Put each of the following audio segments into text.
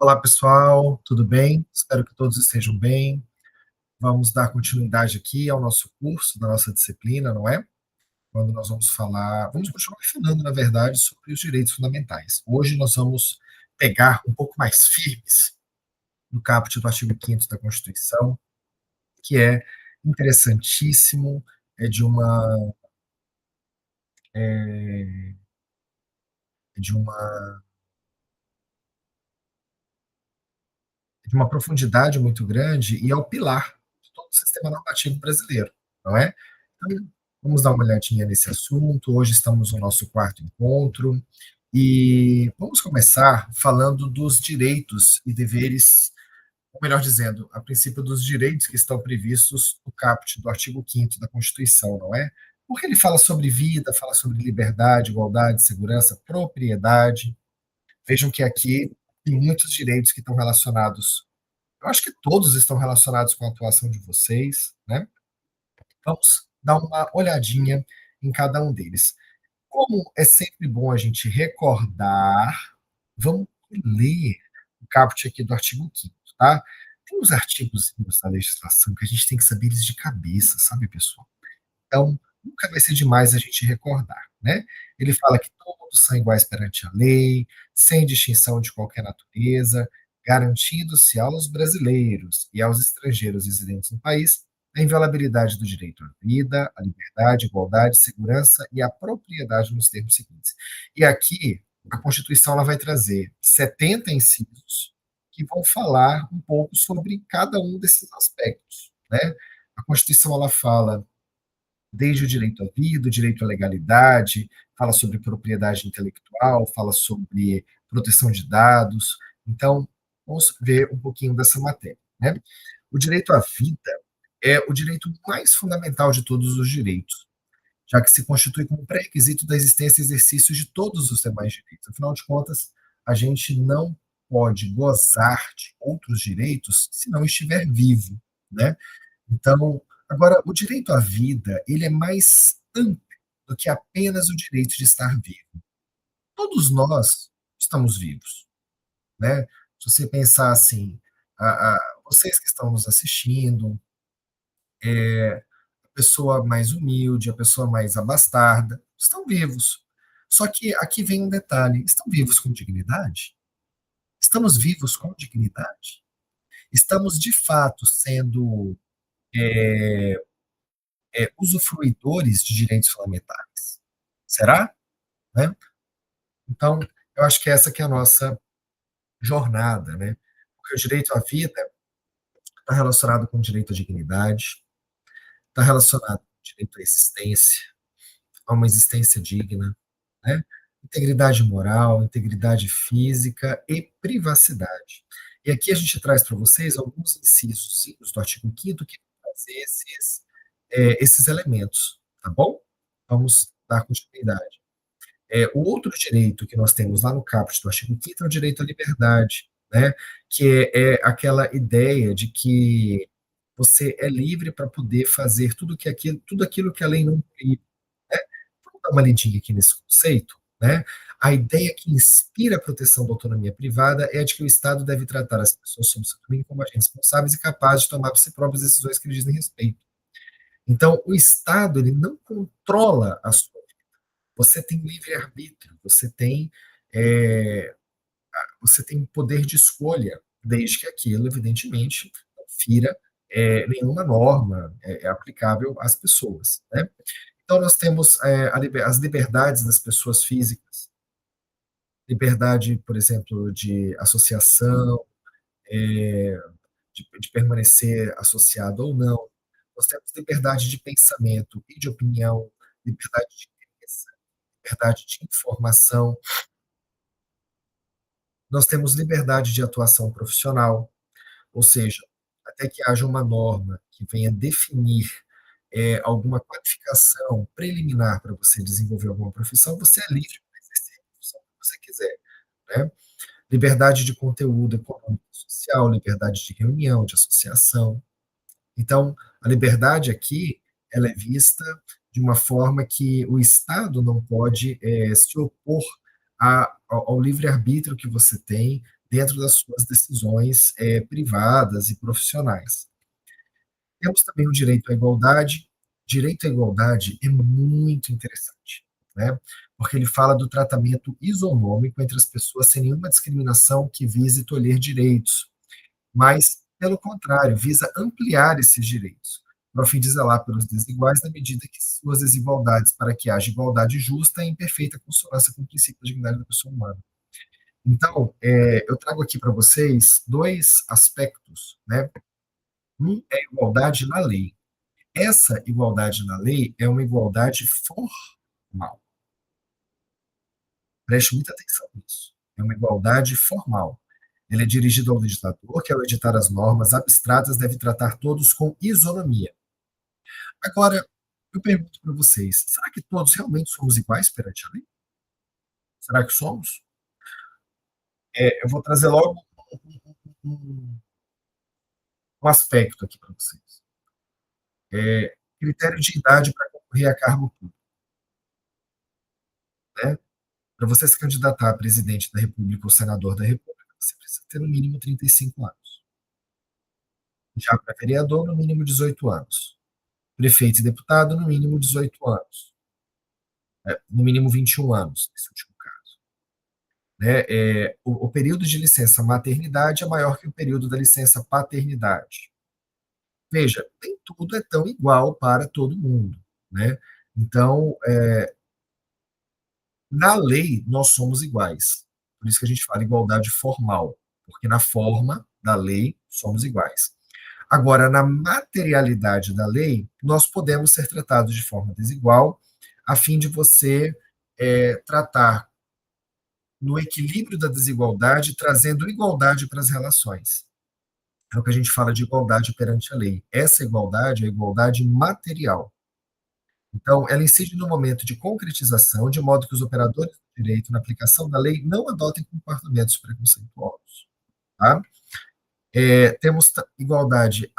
Olá, pessoal, tudo bem? Espero que todos estejam bem. Vamos dar continuidade aqui ao nosso curso, da nossa disciplina, não é? Quando nós vamos continuar falando, na verdade, sobre os direitos fundamentais. Hoje nós vamos pegar um pouco mais firmes no caput do artigo 5º da Constituição, que é interessantíssimo, é é de uma, de uma profundidade muito grande e é o pilar de todo o sistema normativo brasileiro, não é? Então, vamos dar uma olhadinha nesse assunto. Hoje estamos no nosso quarto encontro e vamos começar falando dos direitos e deveres, ou melhor dizendo, a princípio dos direitos que estão previstos no caput do artigo 5º da Constituição, não é? Porque ele fala sobre vida, fala sobre liberdade, igualdade, segurança, propriedade. Vejam que aqui tem muitos direitos que estão relacionados, eu acho que todos estão relacionados com a atuação de vocês, né? Vamos dar uma olhadinha em cada um deles. Como é sempre bom a gente recordar, vamos ler o caput aqui do artigo 5º, tá? Tem uns artigos da legislação que a gente tem que saber eles de cabeça, sabe, pessoal? Então, nunca vai ser demais a gente recordar, né? Ele fala que todos são iguais perante a lei, sem distinção de qualquer natureza, garantindo-se aos brasileiros e aos estrangeiros residentes no país a inviolabilidade do direito à vida, à liberdade, à igualdade, segurança e à propriedade nos termos seguintes. E aqui, a Constituição ela vai trazer 70 incisos que vão falar um pouco sobre cada um desses aspectos, né? A Constituição ela fala desde o direito à vida, o direito à legalidade, fala sobre propriedade intelectual, fala sobre proteção de dados. Então, vamos ver um pouquinho dessa matéria, né? O direito à vida é o direito mais fundamental de todos os direitos, já que se constitui como pré-requisito da existência e exercício de todos os demais direitos. Afinal de contas, a gente não pode gozar de outros direitos se não estiver vivo, né? Então, agora, o direito à vida, ele é mais amplo do que apenas o direito de estar vivo. Todos nós estamos vivos, né? Se você pensar assim, vocês que estão nos assistindo, a pessoa mais humilde, a pessoa mais abastarda, estão vivos. Só que aqui vem um detalhe: estão vivos com dignidade? Estamos vivos com dignidade? Estamos de fato sendo usufruidores de direitos fundamentais? Será? Né? Então, eu acho que essa que é a nossa jornada, né? Porque o direito à vida está relacionado com o direito à dignidade, está relacionado com o direito à existência, a uma existência digna, né? Integridade moral, integridade física e privacidade. E aqui a gente traz para vocês alguns incisos do artigo 5º que vão trazer esses elementos, tá bom? Vamos dar continuidade. O outro direito que nós temos lá no caput do artigo 5º é o direito à liberdade, né? Que é aquela ideia de que você é livre para poder fazer tudo aquilo que a lei não proíbe, né? Vamos dar uma lidinha aqui nesse conceito, né? A ideia que inspira a proteção da autonomia privada é a de que o Estado deve tratar as pessoas sob seu domínio como agentes responsáveis e capazes de tomar por si próprias decisões que lhe dizem respeito. Então, o Estado ele não controla a sua. Você tem livre-arbítrio, é, você tem poder de escolha, desde que aquilo, evidentemente, não fira nenhuma norma aplicável às pessoas, né? Então, nós temos as liberdades das pessoas físicas, liberdade, por exemplo, de associação, de permanecer associado ou não. Nós temos liberdade de pensamento e de opinião, liberdade de crença, liberdade de informação. Nós temos liberdade de atuação profissional, ou seja, até que haja uma norma que venha definir alguma qualificação preliminar para você desenvolver alguma profissão, você é livre para exercer a profissão que você quiser, né? Liberdade de conteúdo econômico e social, liberdade de reunião, de associação. Então, a liberdade aqui, ela é vista de uma forma que o Estado não pode se opor ao livre-arbítrio que você tem dentro das suas decisões, privadas e profissionais. Temos também o direito à igualdade. Direito à igualdade é muito interessante, né? Porque ele fala do tratamento isonômico entre as pessoas sem nenhuma discriminação que vise tolher direitos, mas, pelo contrário, visa ampliar esses direitos, para o fim de zelar pelos desiguais na medida que suas desigualdades, para que haja igualdade justa e em perfeita consonância com o princípio da dignidade da pessoa humana. Então, eu trago aqui para vocês dois aspectos, né? Um é a igualdade na lei. Essa igualdade na lei é uma igualdade formal. Preste muita atenção nisso. É uma igualdade formal. Ele é dirigido ao legislador, que ao editar as normas abstratas deve tratar todos com isonomia. Agora, eu pergunto para vocês, será que todos realmente somos iguais perante a lei? Será que somos? Eu vou trazer logo um, um aspecto aqui para vocês. Critério de idade para concorrer a cargo público, né? Para você se candidatar a presidente da República ou senador da República, você precisa ter no mínimo 35 anos. Já para vereador, no mínimo 18 anos. Prefeito e deputado, no mínimo 18 anos. No mínimo 21 anos, nesse último caso. Né? O período de licença maternidade é maior que o período da licença paternidade. Veja, nem tudo é tão igual para todo mundo. Né? Então, na lei, nós somos iguais. Por isso que a gente fala igualdade formal, porque na forma da lei somos iguais. Agora, na materialidade da lei, nós podemos ser tratados de forma desigual, a fim de você tratar no equilíbrio da desigualdade, trazendo igualdade para as relações. É o que a gente fala de igualdade perante a lei. Essa igualdade é a igualdade material. Então, ela incide no momento de concretização, de modo que os operadores do direito, na aplicação da lei, não adotem comportamentos preconceituosos. Tá? Temos igualdade,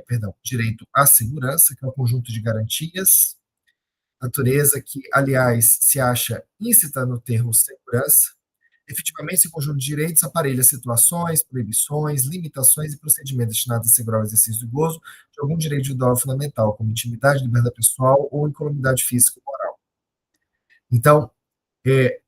perdão, direito à segurança, que é um conjunto de garantias, natureza que, aliás, se acha íncita no termo segurança. Efetivamente, esse conjunto de direitos aparelha situações, proibições, limitações e procedimentos destinados a assegurar o exercício do gozo de algum direito individual fundamental, como intimidade, liberdade pessoal ou incolumidade física ou moral. Então, é,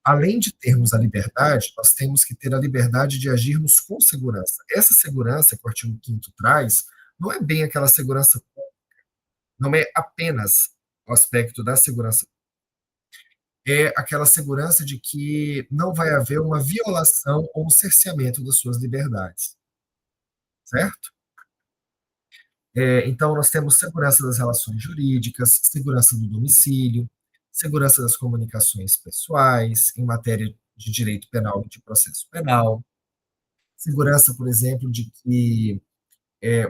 além de termos a liberdade, nós temos que ter a liberdade de agirmos com segurança. Essa segurança que o artigo 5º traz não é bem aquela segurança, não é apenas o aspecto da segurança, é aquela segurança de que não vai haver uma violação ou um cerceamento das suas liberdades, certo? Então, nós temos segurança das relações jurídicas, segurança do domicílio, segurança das comunicações pessoais, em matéria de direito penal e de processo penal, segurança, por exemplo, de que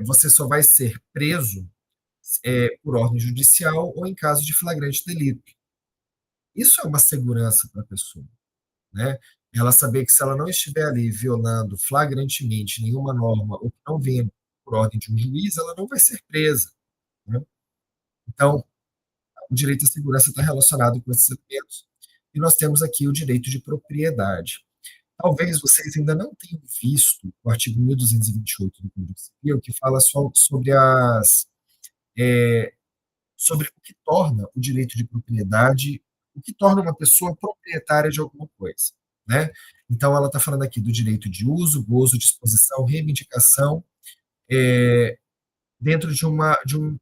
você só vai ser preso por ordem judicial ou em caso de flagrante delito. Isso é uma segurança para a pessoa, né? Ela saber que se ela não estiver ali violando flagrantemente nenhuma norma ou que não venha por ordem de um juiz, ela não vai ser presa, né? Então, o direito à segurança está relacionado com esses elementos. E nós temos aqui o direito de propriedade. Talvez vocês ainda não tenham visto o artigo 1228 do Código Civil, que fala só sobre o que torna o direito de propriedade, o que torna uma pessoa proprietária de alguma coisa, né? Então, ela está falando aqui do direito de uso, gozo, disposição, reivindicação, é, dentro de um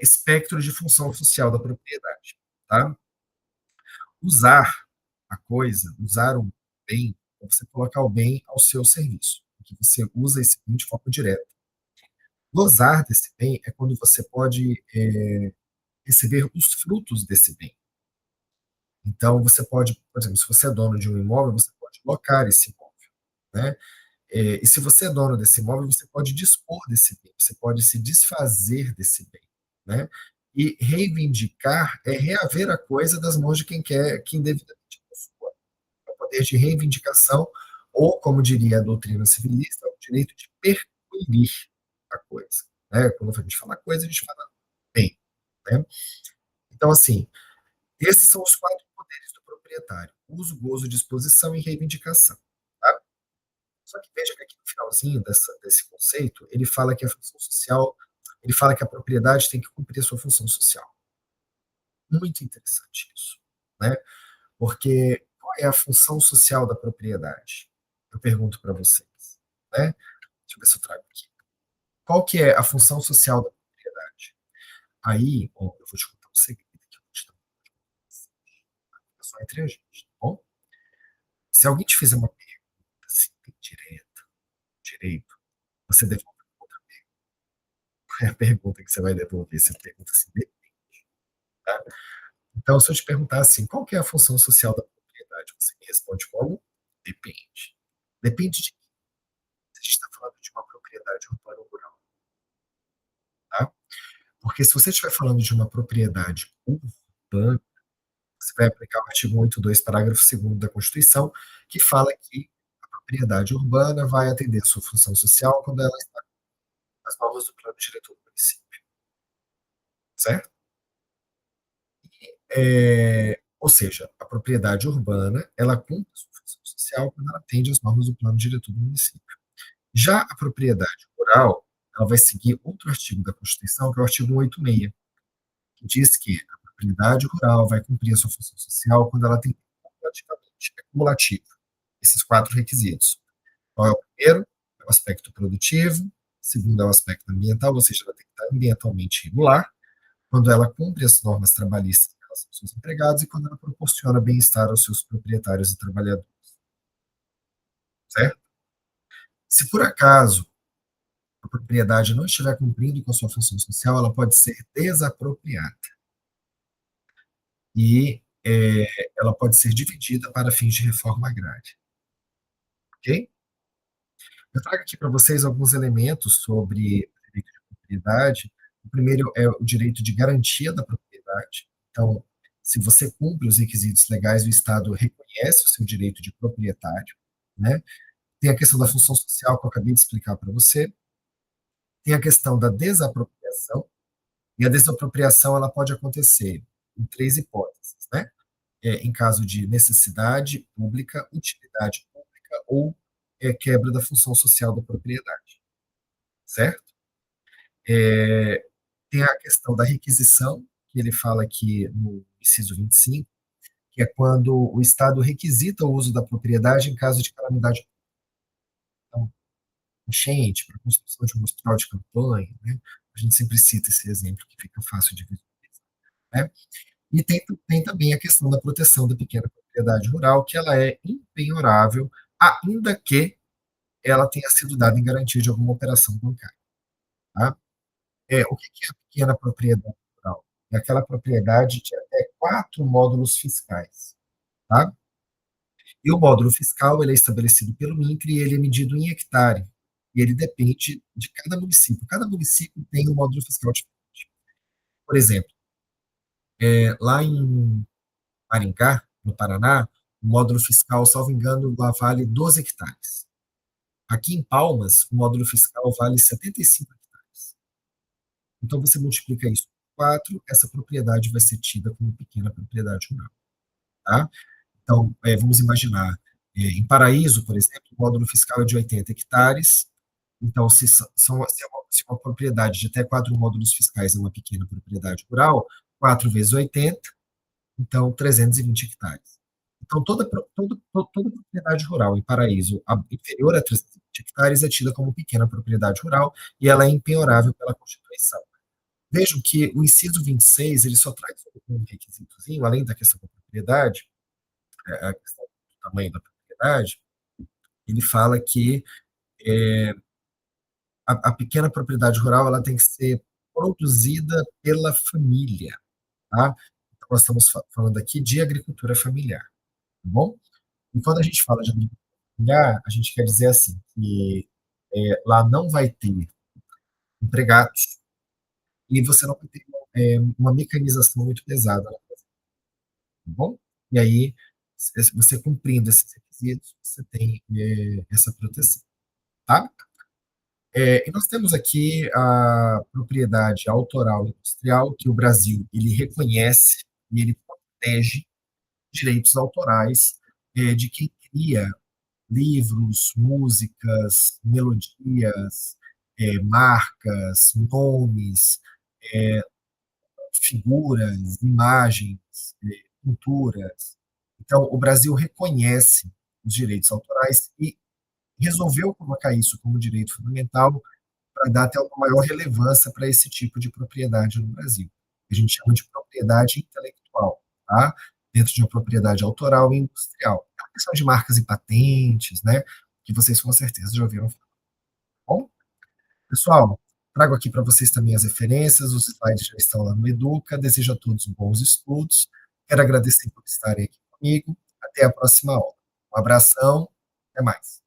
espectro de função social da propriedade, tá? Usar a coisa, usar o bem, é você colocar o bem ao seu serviço, que você usa esse bem de forma direta. Gozar desse bem é quando você pode receber os frutos desse bem. Então, você pode, por exemplo, se você é dono de um imóvel, você pode locar esse imóvel, né? E se você é dono desse imóvel, você pode dispor desse bem, você pode se desfazer desse bem, né? E reivindicar é reaver a coisa das mãos de quem quer, quem devidamente possua. É o poder de reivindicação, ou, como diria a doutrina civilista, o direito de perquirir a coisa, né? Quando a gente fala coisa, a gente fala bem, né? Então, assim, esses são os quatro poderes do proprietário. proprietário: uso, gozo, disposição e reivindicação, tá? Só que veja que aqui no finalzinho desse conceito, ele fala que a função social, ele fala que a propriedade tem que cumprir a sua função social. Muito interessante isso, né? Porque qual é a função social da propriedade? Eu pergunto para vocês, né? Deixa eu ver se eu trago aqui. Qual que é a função social da propriedade? Aí, ó, eu vou te contar um segredo aqui, eu vou te dar só entre a gente, tá bom? Se alguém te fizer uma pergunta assim, bem direta, direito, você devolve outra. É a pergunta que você vai devolver. Você pergunta assim, tá? Então, se eu te perguntar assim, qual que é a função social da propriedade? Você me responde como? Depende. Depende de quê? Se a gente está falando de uma propriedade urbana ou rural, tá? Porque se você estiver falando de uma propriedade urbana, você vai aplicar o artigo 182, parágrafo 2º da Constituição, que fala que a propriedade urbana vai atender a sua função social quando ela está nas normas do plano diretor do município, certo? Ou seja, a propriedade urbana, ela cumpre a sua função social quando ela atende às normas do plano diretor do município. Já a propriedade rural, ela vai seguir outro artigo da Constituição, que é o artigo 186, que diz que a propriedade rural vai cumprir a sua função social quando ela tem cumulativamente, é cumulativo, esses 4 requisitos. Qual é o primeiro? É o aspecto produtivo. O segundo é o aspecto ambiental, ou seja, ela tem que estar ambientalmente regular, quando ela cumpre as normas trabalhistas em relação aos seus empregados e quando ela proporciona bem-estar aos seus proprietários e trabalhadores, certo? Se por acaso a propriedade não estiver cumprindo com a sua função social, ela pode ser desapropriada e ela pode ser dividida para fins de reforma agrária, ok? Eu trago aqui para vocês alguns elementos sobre o direito de propriedade. O primeiro é o direito de garantia da propriedade. Então, se você cumpre os requisitos legais, o Estado reconhece o seu direito de proprietário, né? Tem a questão da função social que eu acabei de explicar para você. Tem a questão da desapropriação, e a desapropriação ela pode acontecer em 3 hipóteses, né? Em caso de necessidade pública, utilidade pública ou quebra da função social da propriedade, certo? Tem a questão da requisição, que ele fala aqui no inciso 25, que é quando o Estado requisita o uso da propriedade em caso de calamidade, então, enchente, para a construção de um hospital de campanha, né? A gente sempre cita esse exemplo que fica fácil de visualizar, né? E tem também a questão da proteção da pequena propriedade rural, que ela é impenhorável, ainda que ela tenha sido dada em garantia de alguma operação bancária, tá? O que é a pequena propriedade rural? É aquela propriedade de até 4 módulos fiscais, tá? E o módulo fiscal ele é estabelecido pelo INCRE e ele é medido em hectare. E ele depende de cada município. Cada município tem um módulo fiscal diferente. Por exemplo, lá em Maringá, no Paraná, o módulo fiscal, salvo engano, lá vale 12 hectares. Aqui em Palmas, o módulo fiscal vale 75 hectares. Então, você multiplica isso por 4, essa propriedade vai ser tida como pequena propriedade rural, tá? Então, vamos imaginar, em Paraíso, por exemplo, o módulo fiscal é de 80 hectares. Então, se uma propriedade de até 4 módulos fiscais é uma pequena propriedade rural, 4 vezes 80, então 320 hectares. Então, toda propriedade rural em Paraíso inferior a 320 hectares é tida como pequena propriedade rural e ela é impenhorável pela Constituição. Vejam que o inciso 26 ele só traz um requisitozinho, além da questão da propriedade, a questão do tamanho da propriedade, ele fala que a pequena propriedade rural ela tem que ser produzida pela família, tá? Então, nós estamos falando aqui de agricultura familiar, tá bom? E quando a gente fala de agricultura familiar, a gente quer dizer assim, que lá não vai ter empregados e você não vai ter uma mecanização muito pesada, tá bom? E aí, se você cumprindo esses requisitos, você tem essa proteção, tá? E nós temos aqui a propriedade autoral industrial, que o Brasil ele reconhece e ele protege direitos autorais, de quem cria livros, músicas, melodias, marcas, nomes, figuras, imagens, pinturas. Então, o Brasil reconhece os direitos autorais e resolveu colocar isso como direito fundamental para dar até uma maior relevância para esse tipo de propriedade no Brasil. A gente chama de propriedade intelectual, tá? Dentro de uma propriedade autoral e industrial. A questão de marcas e patentes, né? Que vocês com certeza já ouviram falar. Bom, pessoal, trago aqui para vocês também as referências, os slides já estão lá no Educa. Desejo a todos bons estudos. Quero agradecer por estarem aqui comigo. Até a próxima aula. Um abração, até mais.